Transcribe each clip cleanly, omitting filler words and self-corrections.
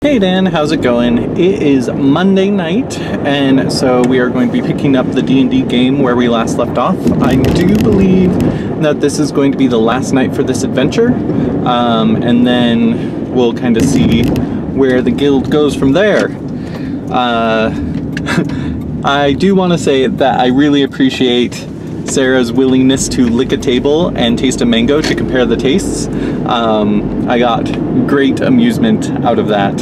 Hey Dan, how's it going? It is Monday night, and so we are going to be picking up the D&D game where we last left off. I do believe that this is going to be the last night for this adventure, and then we'll kind of see where the guild goes from there. I do want to say that I really appreciate Sarah's willingness to lick a table and taste a mango to compare the tastes. I got great amusement out of that,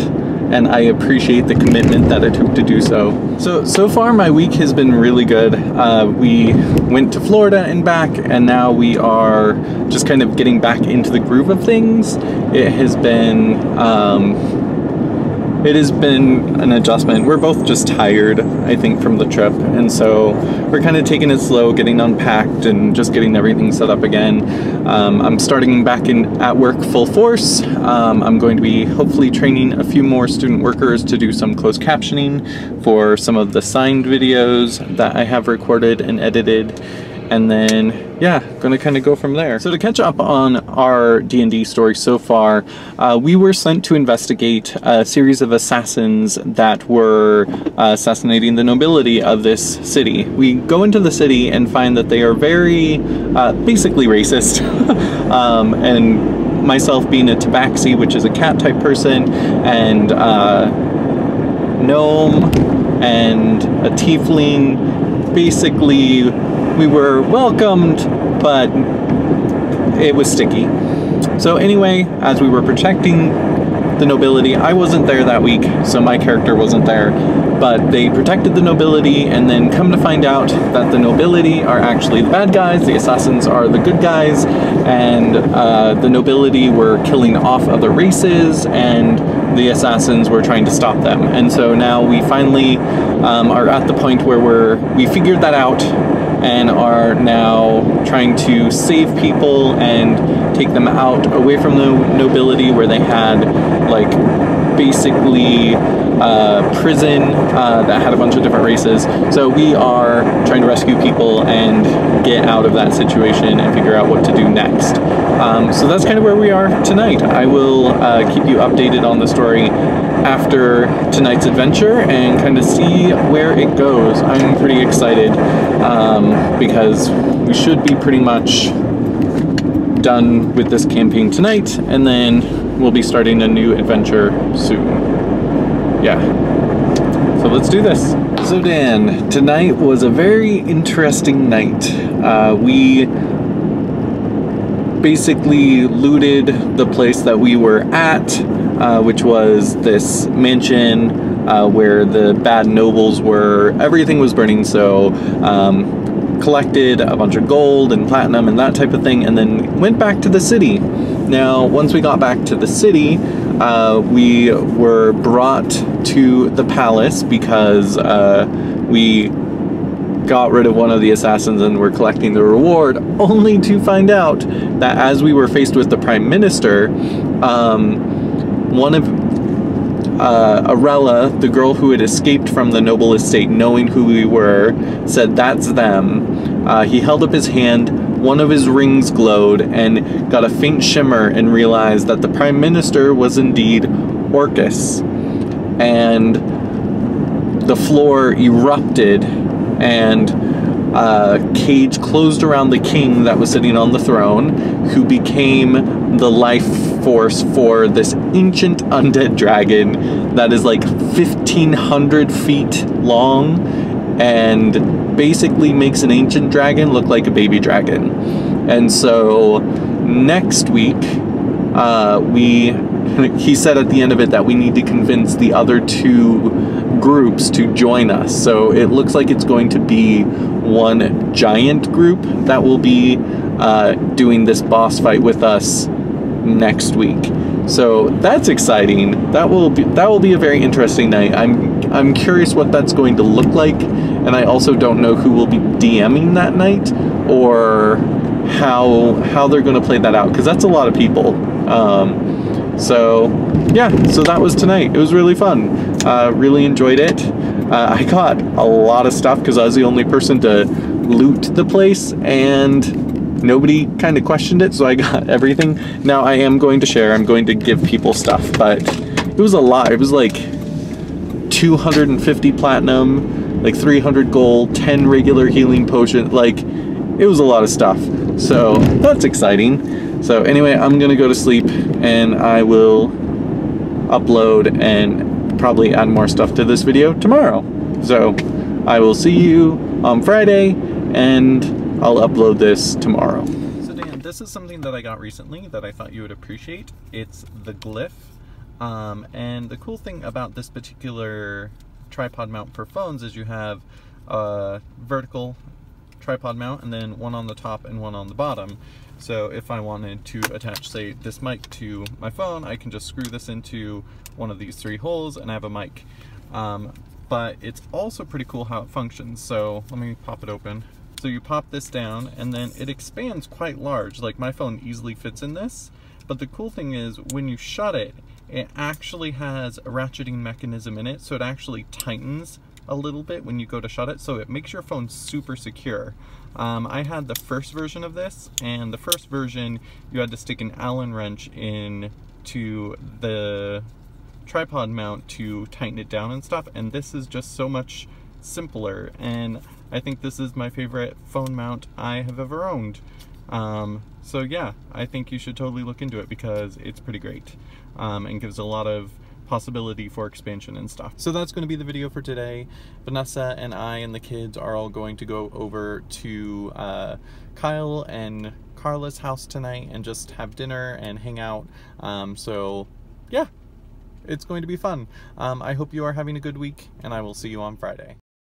and I appreciate the commitment that it took to do so. So far my week has been really good. We went to Florida and back, and now we are just kind of getting back into the groove of things. It has been an adjustment. We're both just tired, I think, from the trip, and so we're kind of taking it slow, getting unpacked and just getting everything set up again. I'm starting back at work full force. I'm going to be hopefully training a few more student workers to do some closed captioning for some of the signed videos that I have recorded and edited. And then, yeah, gonna kind of go from there. So to catch up on our D&D story so far, we were sent to investigate a series of assassins that were assassinating the nobility of this city. We go into the city and find that they are very, basically racist. And myself being a tabaxi, which is a cat type person, and gnome, and a tiefling, basically we were welcomed, but it was sticky. So anyway, as we were protecting the nobility, I wasn't there that week, so my character wasn't there, but they protected the nobility, and then come to find out that the nobility are actually the bad guys, the assassins are the good guys, and the nobility were killing off other races, and the assassins were trying to stop them. And so now we finally are at the point where we figured that out, and are now trying to save people and take them out away from the nobility, where they had like basically prison that had a bunch of different races. So we are trying to rescue people and get out of that situation and figure out what to do next. So that's kind of where we are tonight. I will keep you updated on the story after tonight's adventure and kind of see where it goes. I'm pretty excited because we should be pretty much done with this campaign tonight, and then we'll be starting a new adventure soon. Yeah, so let's do this. So Dan, tonight was a very interesting night. We basically looted the place that we were at, which was this mansion where the bad nobles were. Everything was burning, so collected a bunch of gold and platinum and that type of thing, and then went back to the city. Now, once we got back to the city, we were brought to the palace because we got rid of one of the assassins and were collecting the reward, only to find out that as we were faced with the Prime Minister, one of Arella, the girl who had escaped from the noble estate, knowing who we were, said, "That's them." He held up his hand, one of his rings glowed and got a faint shimmer, and realized that the Prime Minister was indeed Orcus. And the floor erupted, and a cage closed around the king that was sitting on the throne, who became the life force for this ancient undead dragon that is like 1,500 feet long, and basically makes an ancient dragon look like a baby dragon. And so next week, he said at the end of it that we need to convince the other two groups to join us. So it looks like it's going to be one giant group that will be doing this boss fight with us next week. So that's exciting. That will be a very interesting night. I'm curious what that's going to look like, and I also don't know who will be DMing that night, or how they're going to play that out, because that's a lot of people. So yeah, so that was tonight. It was really fun. Really enjoyed it. I got a lot of stuff because I was the only person to loot the place, and nobody kind of questioned it, so I got everything. Now I am going to share. I'm going to give people stuff, but it was a lot. It was like 250 platinum, like 300 gold, 10 regular healing potion. Like, it was a lot of stuff. So that's exciting. So anyway, I'm gonna go to sleep and I will upload and probably add more stuff to this video tomorrow. So I will see you on Friday and I'll upload this tomorrow. So Dan, this is something that I got recently that I thought you would appreciate. It's the Glyph. And the cool thing about this particular tripod mount for phones is you have a vertical tripod mount and then one on the top and one on the bottom. So if I wanted to attach, say, this mic to my phone, I can just screw this into one of these 3 holes and I have a mic. But it's also pretty cool how it functions. So let me pop it open. So you pop this down and then it expands quite large. Like, my phone easily fits in this. But the cool thing is when you shut it, it actually has a ratcheting mechanism in it, so it actually tightens a little bit when you go to shut it, so it makes your phone super secure. I had the first version of this, and the first version you had to stick an Allen wrench in to the tripod mount to tighten it down and stuff, and this is just so much simpler, and I think this is my favorite phone mount I have ever owned. So yeah, I think you should totally look into it because it's pretty great, and gives a lot of possibility for expansion and stuff. So that's going to be the video for today. Vanessa and I and the kids are all going to go over to Kyle and Carla's house tonight and just have dinner and hang out. So yeah, it's going to be fun. I hope you are having a good week, and I will see you on Friday.